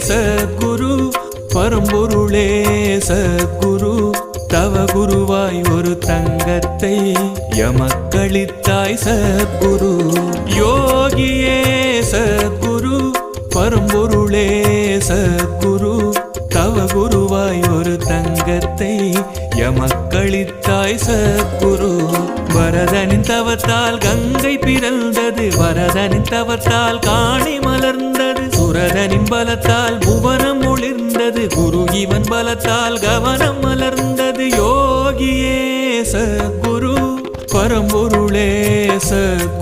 சத்குரு பரம்பொருளே சத்குரு தவ குருவாய் ஒரு தங்கத்தை எமக்களித்தாய் சத்குரு யோகியே சத்குரு பரம்பொருளே சத்குரு தவ குருவாய் ஒரு தங்கத்தை எமக்களித்தாய் சத்குரு வரதனின் தவத்தால் கங்கை பிறந்தது வரதனின் தவத்தால் காணி மலர்ந்தது சுரதனின் பலத்தால் புவனம் ஒளிர்ந்தது குரு இவன் பலத்தால் கவனம் மலர்ந்தது யோகியே சத்குரு பரம்பொருளே சத்குரு